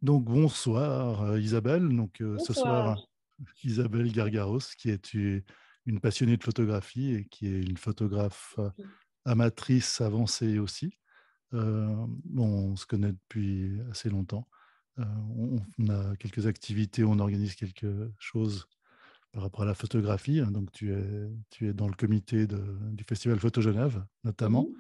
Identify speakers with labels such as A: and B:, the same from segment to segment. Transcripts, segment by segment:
A: Donc bonsoir Isabelle. Ce
B: Bonsoir.
A: soir, Isabelle Gargaros, qui est une passionnée de photographie et qui est une photographe amatrice avancée aussi. On se connaît depuis assez longtemps. On a quelques activités, on organise quelque chose par rapport à la photographie. Donc tu es dans le comité du Festival Photo Genève, notamment.
B: Mhm.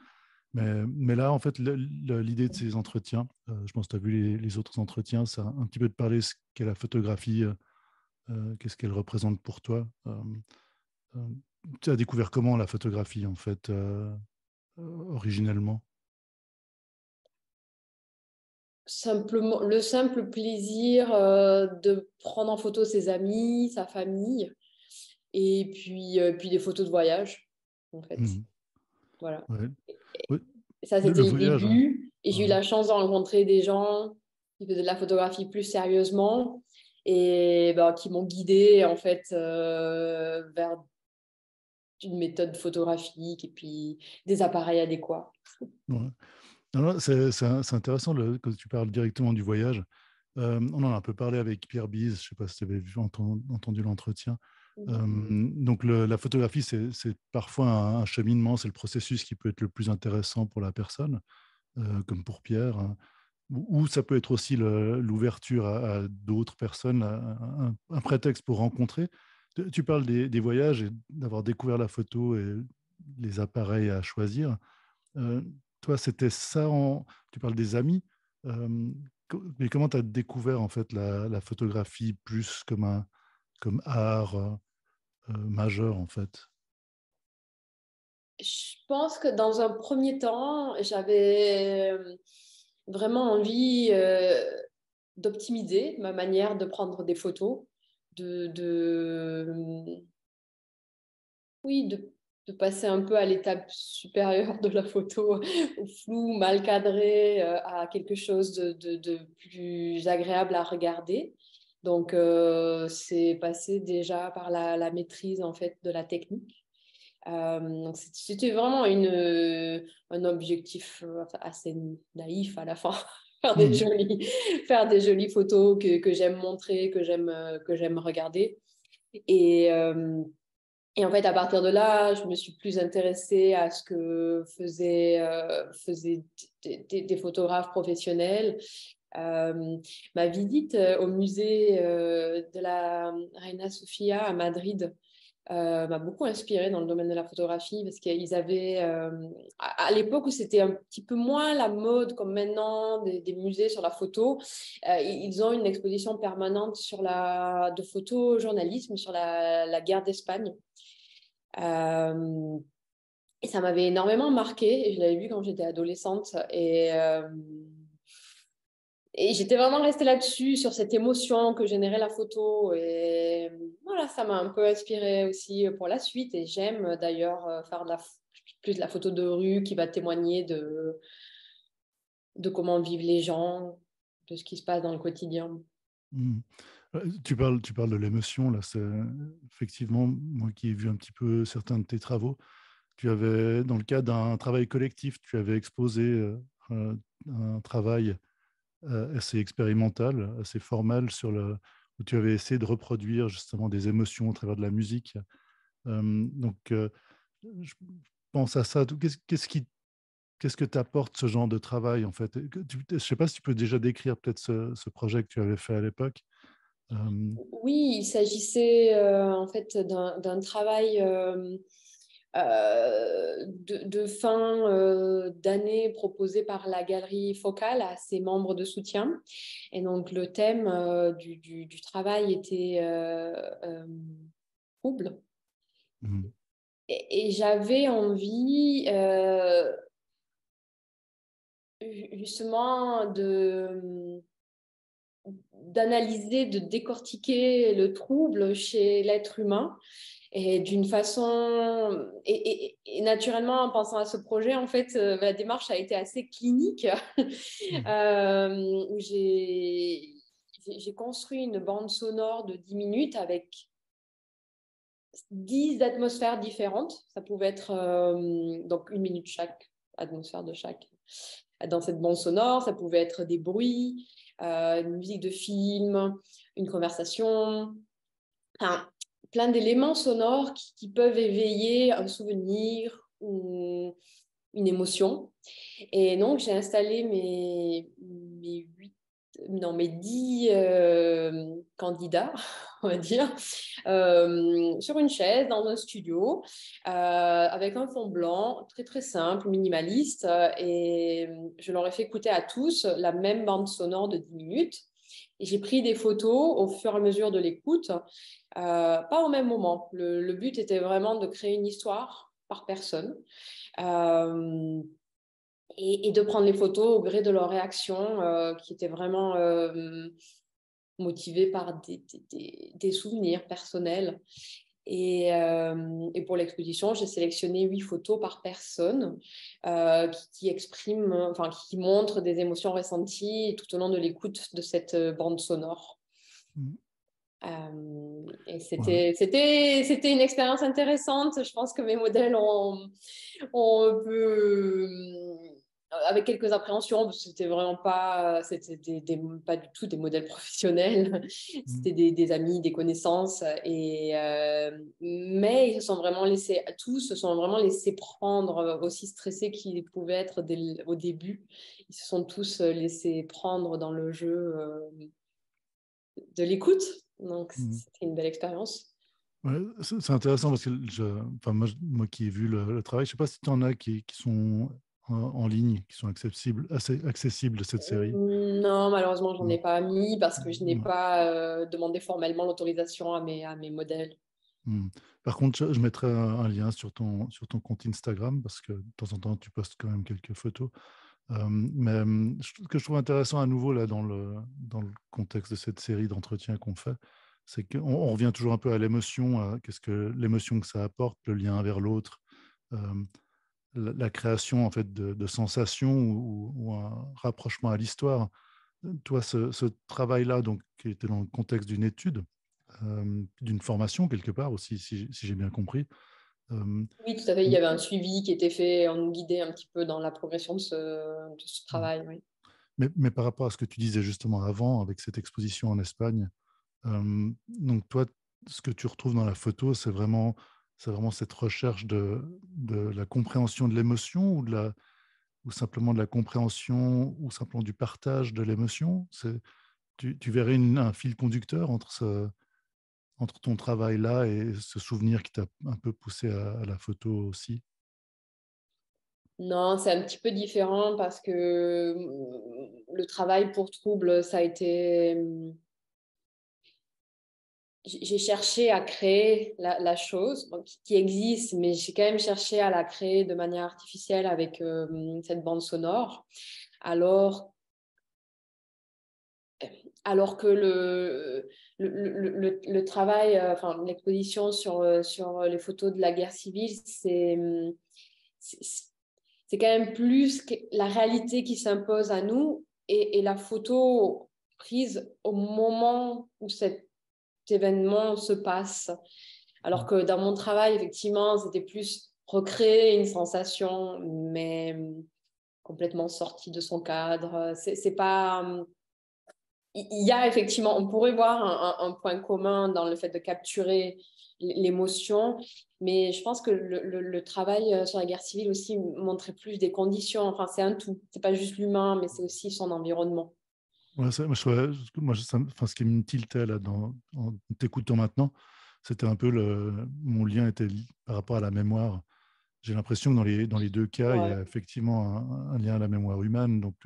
A: Mais là, en fait, l'idée de ces entretiens, je pense que tu as vu les autres entretiens, c'est un petit peu de parler ce qu'est la photographie, qu'est-ce qu'elle représente pour toi. Euh, Tu as découvert comment la photographie, en fait, originellement?
B: Simplement, le simple plaisir de prendre en photo ses amis, sa famille, et puis des photos de voyage, en fait.
A: Mhm.
B: Voilà.
A: Ouais. Ouais.
B: Et ça,
A: Le
B: c'était le
A: voyage, hein.
B: début. Et j'ai eu
A: Ouais.
B: la chance de rencontrer des gens qui faisaient de la photographie plus sérieusement et ben, qui m'ont guidée, en fait, vers une méthode photographique et puis des appareils adéquats.
A: Ouais. Non, c'est intéressant que tu parles directement du voyage. On en a un peu parlé avec Pierre Bise, je ne sais pas si tu avais entendu l'entretien. Donc la photographie, c'est parfois un cheminement, c'est le processus qui peut être le plus intéressant pour la personne, comme pour Pierre, hein. Ou ça peut être aussi l'ouverture à d'autres personnes, un prétexte pour rencontrer. Tu parles des voyages et d'avoir découvert la photo et les appareils à choisir. Euh, Toi, c'était ça, tu parles des amis, euh, mais comment tu as découvert en fait la photographie plus comme art majeur en fait?
B: Je pense que dans un premier temps, j'avais vraiment envie d'optimiser ma manière de prendre des photos, oui, de passer un peu à l'étape supérieure de la photo, au flou, mal cadré, à quelque chose de plus agréable à regarder. Donc, c'est passé déjà par la maîtrise en fait de la technique. Donc c'était vraiment un objectif assez naïf à la fin. Faire des
A: Mhm.
B: jolies, faire des jolies photos que j'aime montrer, que j'aime regarder. Et, euh, et en fait, à partir de là, je me suis plus intéressée à ce que faisaient des photographes professionnels. Ma visite au musée de la Reina Sofia à Madrid m'a beaucoup inspirée dans le domaine de la photographie parce qu'ils avaient, à l'époque où c'était un petit peu moins la mode comme maintenant des musées sur la photo, ils ont une exposition permanente de photojournalisme sur la guerre d'Espagne. Euh, et ça m'avait énormément marqué et je l'avais vu quand j'étais adolescente et j'étais vraiment restée là-dessus, sur cette émotion que générait la photo. Et voilà, ça m'a un peu inspirée aussi pour la suite. Et j'aime d'ailleurs faire plus de la photo de rue qui va témoigner de comment vivent les gens, de ce qui se passe dans le quotidien.
A: Mhm. Tu parles de l'émotion, là, c'est effectivement, moi qui ai vu un petit peu certains de tes travaux, tu avais, dans le cadre d'un travail collectif, tu avais exposé euh, un travail assez expérimental, assez formel, où tu avais essayé de reproduire justement des émotions à travers de la musique. Je pense à ça. Qu'est-ce que t'apporte ce genre de travail, en fait? Je ne sais pas si tu peux déjà décrire peut-être ce projet que tu avais fait à l'époque. Euh,
B: Oui, il s'agissait en fait d'un travail de fin d'année proposé par la galerie Focale à ses membres de soutien. Et donc le thème du travail était trouble.
A: mhm,
B: Et j'avais envie justement d'analyser, de décortiquer le trouble chez l'être humain. Et d'une façon, et naturellement, en pensant à ce projet, en fait, la démarche a été assez clinique,
A: mhm,
B: où j'ai construit une bande sonore de 10 minutes avec 10 atmosphères différentes. Ça pouvait être donc une minute chaque. atmosphère de chaque. Dans cette bande sonore, ça pouvait être des bruits, une musique de film, une conversation, enfin, plein d'éléments sonores qui peuvent éveiller un souvenir ou une émotion. Et donc, j'ai installé mes 10 candidats, on va dire, sur une chaise dans un studio avec un fond blanc très très simple, minimaliste, et je leur ai fait écouter à tous la même bande sonore de 10 minutes. Et j'ai pris des photos au fur et à mesure de l'écoute, pas au même moment. Le but était vraiment de créer une histoire par personne. Euh, et de prendre les photos au gré de leurs réactions qui étaient vraiment motivées par des souvenirs personnels. Et pour l'exposition, j'ai sélectionné 8 photos par personne qui expriment, enfin, qui montrent des émotions ressenties tout au long de l'écoute de cette bande sonore. Et
A: Ouais.
B: c'était une expérience intéressante. Je pense que mes modèles ont un peu, avec quelques appréhensions, parce que c'était vraiment pas, pas du tout des modèles professionnels. C'était des amis, des connaissances. Mais ils se sont vraiment laissés, tous se sont vraiment laissés prendre, aussi stressés qu'ils pouvaient être au début. Ils se sont tous laissés prendre dans le jeu de l'écoute. Donc, c'était une belle expérience.
A: Ouais, c'est intéressant parce que enfin, moi qui ai vu le travail, je ne sais pas si tu en as qui sont en ligne, qui sont assez accessibles de cette série.
B: Non, malheureusement, j'en ai
A: Non.
B: pas mis parce que je n'ai
A: Ouais.
B: pas demandé formellement l'autorisation à mes modèles.
A: Hmm. Par contre, je mettrai un lien sur ton compte Instagram parce que de temps en temps, tu postes quand même quelques photos. Ce que je trouve intéressant à nouveau là, dans le contexte de cette série d'entretiens qu'on fait, c'est qu'on revient toujours un peu à l'émotion, à qu'est-ce que l'émotion que ça apporte, le lien vers l'autre, euh, la création en fait de sensations ou un rapprochement à l'histoire. Toi, ce travail-là, donc, qui était dans le contexte d'une étude, d'une formation quelque part aussi, si j'ai bien compris. Euh,
B: Oui, tout à fait. Il y avait un suivi qui était fait. On nous guidait un petit peu dans la progression de ce travail. Oui.
A: mais par rapport à ce que tu disais justement avant, avec cette exposition en Espagne, donc toi, ce que tu retrouves dans la photo, c'est vraiment cette recherche de la compréhension de l'émotion ou simplement de la compréhension ou simplement du partage de l'émotion. Tu verrais un fil conducteur entre ton travail là et ce souvenir qui t'a un peu poussé à la photo aussi.
B: Non, c'est un petit peu différent parce que le travail pour trouble, ça a été. J'ai cherché à créer la chose bon, qui existe, mais j'ai quand même cherché à la créer de manière artificielle avec cette bande sonore. Alors, alors que le travail, enfin, l'exposition sur les photos de la guerre civile, c'est c'est quand même plus que la réalité qui s'impose à nous et la photo prise au moment où cet événement se passe. Alors que dans mon travail, effectivement, c'était plus recréer une sensation, mais complètement sortie de son cadre. C'est pas. Il y a effectivement, on pourrait voir un point commun dans le fait de capturer l'émotion, mais je pense que le travail sur la guerre civile aussi montrait plus des conditions. Enfin, c'est un tout. C'est pas juste l'humain, mais c'est aussi son environnement.
A: Ouais, enfin, ce qui me tiltait là, en t'écoutant maintenant, c'était un peu mon lien était par rapport à la mémoire. J'ai l'impression que dans les deux cas, il y
B: Ouais.
A: a effectivement un lien à la mémoire humaine. Donc,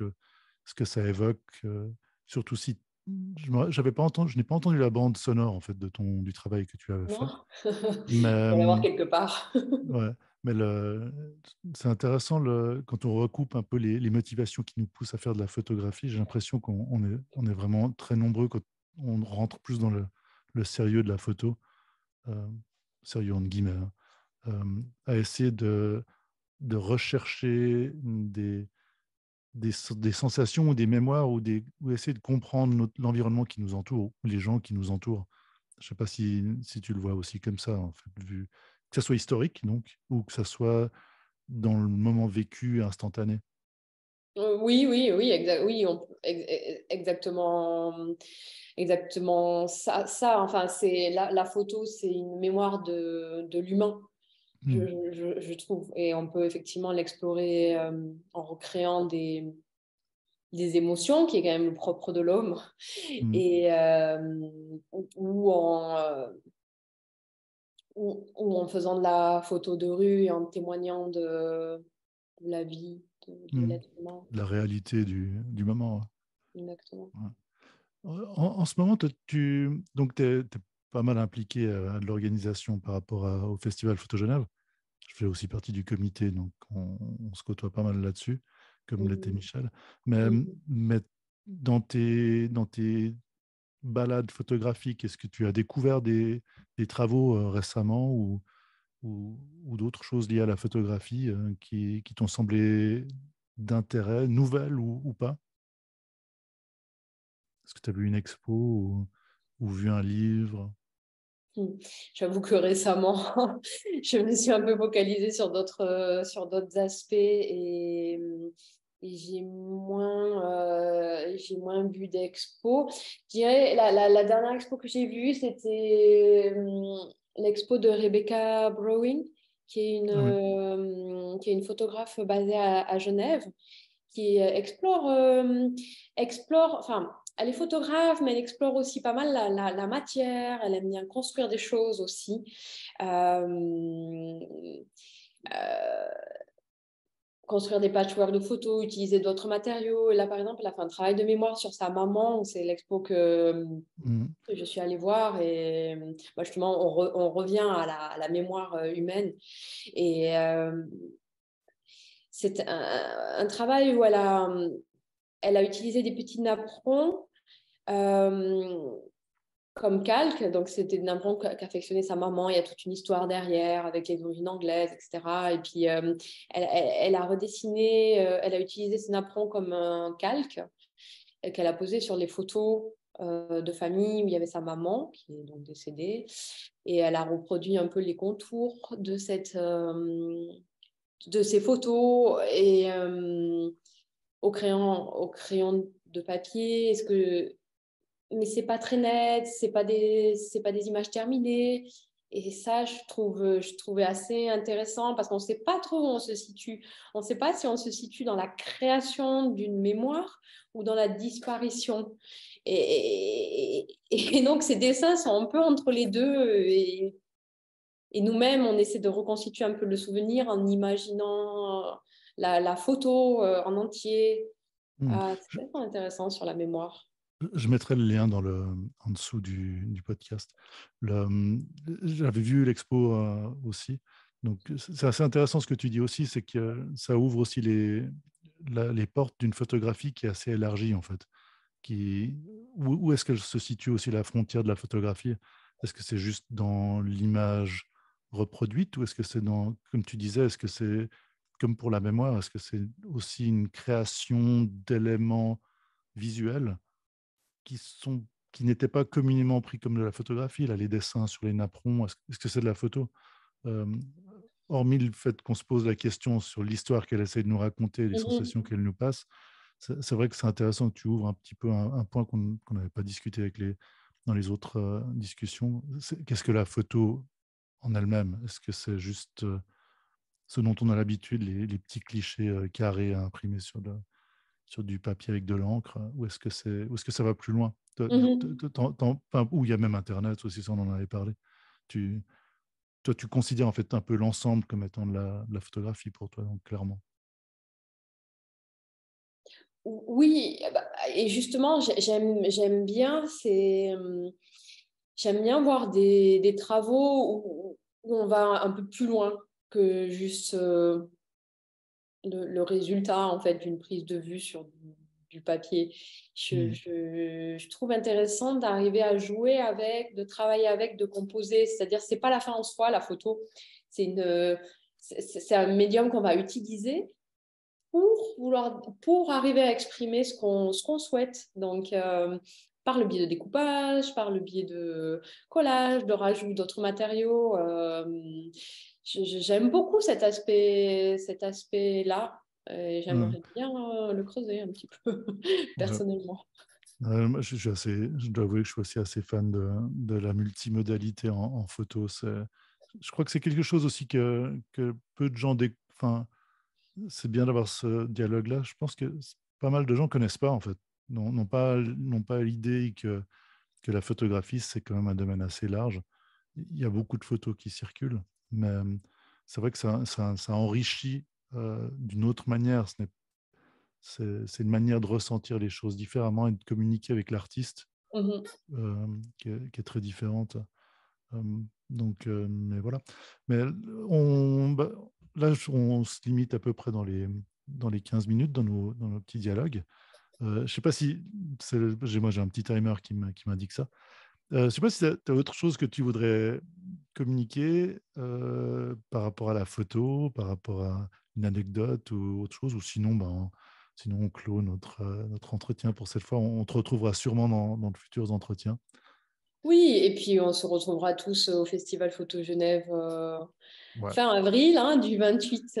A: ce que ça évoque, surtout si je n'ai pas entendu la bande sonore en fait du travail que tu avais fait.
B: Non?
A: Mais,
B: Il doit l'avoir quelque part.
A: ouais, mais c'est intéressant quand on recoupe un peu les motivations qui nous poussent à faire de la photographie. J'ai l'impression on est vraiment très nombreux quand on rentre plus dans le sérieux de la photo, euh, sérieux entre guillemets, hein, à essayer de rechercher des sensations ou des mémoires ou essayer de comprendre l'environnement qui nous entoure, ou les gens qui nous entourent. Je ne sais pas si tu le vois aussi comme ça, en fait, que ce soit historique, donc, ou que ce soit dans le moment vécu instantané.
B: Oui, oui, oui, oui, exactement, exactement ça, enfin, c'est la photo, c'est une mémoire de l'humain,
A: Mm.
B: je trouve. Et on peut effectivement l'explorer en recréant des émotions, qui est quand même le propre de l'homme,
A: Mm.
B: et ou en faisant de la photo de rue et en témoignant de la vie de
A: Mm.
B: l'être humain.
A: La réalité du moment.
B: Exactement.
A: Ouais. En ce moment, donc t'es pas mal impliqué à de l'organisation par rapport au Festival Photo Genève. Je fais aussi partie du comité, donc on se côtoie pas mal là-dessus, comme l'était
B: Mhm.
A: Michel. Mais,
B: Mhm.
A: mais dans tes balades photographiques, est-ce que tu as découvert des travaux récemment ou d'autres choses liées à la photographie qui t'ont semblé d'intérêt, nouvelles ou pas? Est-ce que tu as vu une expo ou vu un livre?
B: Mhm. J'avoue que récemment, je me suis un peu focalisée sur d'autres aspects et j'ai moins vu d'expo. Je dirais la dernière expo que j'ai vue, c'était l'expo de Rebecca Browning,
A: Ah oui.
B: qui est une photographe basée à Genève, qui explore, enfin, elle est photographe, mais elle explore aussi pas mal la matière, elle aime bien construire des choses aussi. Euh, euh, Construire des patchworks de photos, utiliser d'autres matériaux. Et là, par exemple, elle a fait un travail de mémoire sur sa maman. C'est l'expo
A: Mhm.
B: que je suis allée voir. Et moi, justement, on revient à la mémoire humaine. Et c'est un travail où elle a utilisé des petits napperons euh, comme calque. Donc, c'était des napperons qu'affectionnait sa maman. Il y a toute une histoire derrière avec les origines anglaises, etc. Et puis, elle a redessiné, elle a utilisé ces napperons comme un calque qu'elle a posé sur les photos de famille où il y avait sa maman, qui est donc décédée. Et elle a reproduit un peu les contours de ces photos et au crayon de papier. Mais c'est pas très net, c'est pas des images terminées. Et ça, je trouvais assez intéressant parce qu'on ne sait pas trop où on se situe. On ne sait pas si on se situe dans la création d'une mémoire ou dans la disparition. Et donc, ces dessins sont un peu entre les deux. Et nous-mêmes, on essaie de reconstituer un peu le souvenir en imaginant la photo en entier.
A: Mhm.
B: Ah, c'est très intéressant sur la mémoire.
A: Je mettrai le lien en dessous du podcast. J'avais vu l'expo aussi. Donc, c'est assez intéressant ce que tu dis aussi, c'est que ça ouvre aussi les portes d'une photographie qui est assez élargie, en fait. Où est-ce qu'elle se situe aussi la frontière de la photographie? Est-ce que c'est juste dans l'image reproduite ou est-ce que c'est dans, comme tu disais, est-ce que c'est comme pour la mémoire, est-ce que c'est aussi une création d'éléments visuels qui n'étaient pas communément pris comme de la photographie, là, les dessins sur les napperons, est-ce que c'est de la photo? Euh, Hormis le fait qu'on se pose la question sur l'histoire qu'elle essaie de nous raconter, les
B: Mhm.
A: sensations qu'elle nous passe, c'est vrai que c'est intéressant que tu ouvres un petit peu un point qu'on n'avait pas discuté dans les autres discussions. Qu'est-ce que la photo en elle-même? Est-ce que c'est juste ce dont on a l'habitude, les petits clichés carrés à imprimer sur du papier avec de l'encre, ou est-ce que ça va plus loin?
B: Mhm.
A: Enfin, où il y a même Internet aussi, ça on en avait parlé. Tu, Toi, tu considères en fait un peu l'ensemble comme étant de la photographie pour toi, donc clairement.
B: Oui, bah, et justement, j'aime bien voir des travaux où on va un peu plus loin que juste le résultat en fait d'une prise de vue sur du papier.
A: Mm.
B: Je trouve intéressant d'arriver à jouer avec, de travailler avec, de composer. C'est-à-dire, c'est pas la fin en soi, la photo. C'est un médium qu'on va utiliser pour arriver à exprimer ce qu'on souhaite. Donc, par le biais de découpage, par le biais de collage, de rajout d'autres matériaux. j'aime beaucoup cet aspect-là. Et j'aimerais bien le creuser un petit peu, personnellement.
A: Moi, je dois avouer que je suis aussi assez fan de la multimodalité en photo. Je crois que c'est quelque chose aussi que peu de gens... Enfin, c'est bien d'avoir ce dialogue-là. Je pense que pas mal de gens ne connaissent pas, en fait. N'ont pas l'idée que la photographie, c'est quand même un domaine assez large. Il y a beaucoup de photos qui circulent, mais c'est vrai que ça enrichit d'une autre manière. C'est une manière de ressentir les choses différemment et de communiquer avec l'artiste qui est très différente. Donc, mais voilà. Mais là, on se limite à peu près dans les 15 minutes dans nos petits dialogues. Je ne sais pas si... Moi, j'ai un petit timer qui m'indique ça. Je ne sais pas si tu as autre chose que tu voudrais communiquer par rapport à la photo, par rapport à une anecdote ou autre chose, ou sinon, sinon on clôt notre entretien pour cette fois. On te retrouvera sûrement dans de futurs entretiens.
B: Oui, et puis on se retrouvera tous au Festival Photo Genève
A: Ouais.
B: fin avril, hein, du 28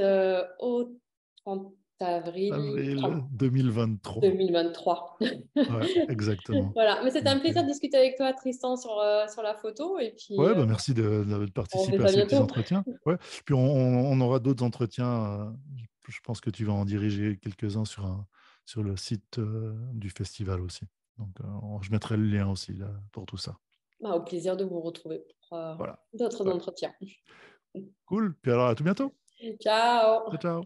B: au 30 avril
A: Avril 2023.
B: 2023.
A: Ouais, exactement.
B: Voilà, mais c'était un
A: Donc,
B: plaisir de discuter avec toi, Tristan, sur la photo. Et puis,
A: ouais, merci de
B: on
A: participer
B: fait
A: à
B: ça
A: ces petits
B: bientôt.
A: entretiens. Ouais. Puis on aura d'autres entretiens. Je pense que tu vas en diriger quelques-uns sur le site du festival aussi. Donc, je mettrai le lien aussi là, pour tout ça.
B: Bah, au plaisir de vous retrouver pour
A: Voilà.
B: d'autres
A: Ouais.
B: entretiens.
A: Cool. Puis alors, à tout bientôt.
B: Ciao!
A: Ciao, ciao.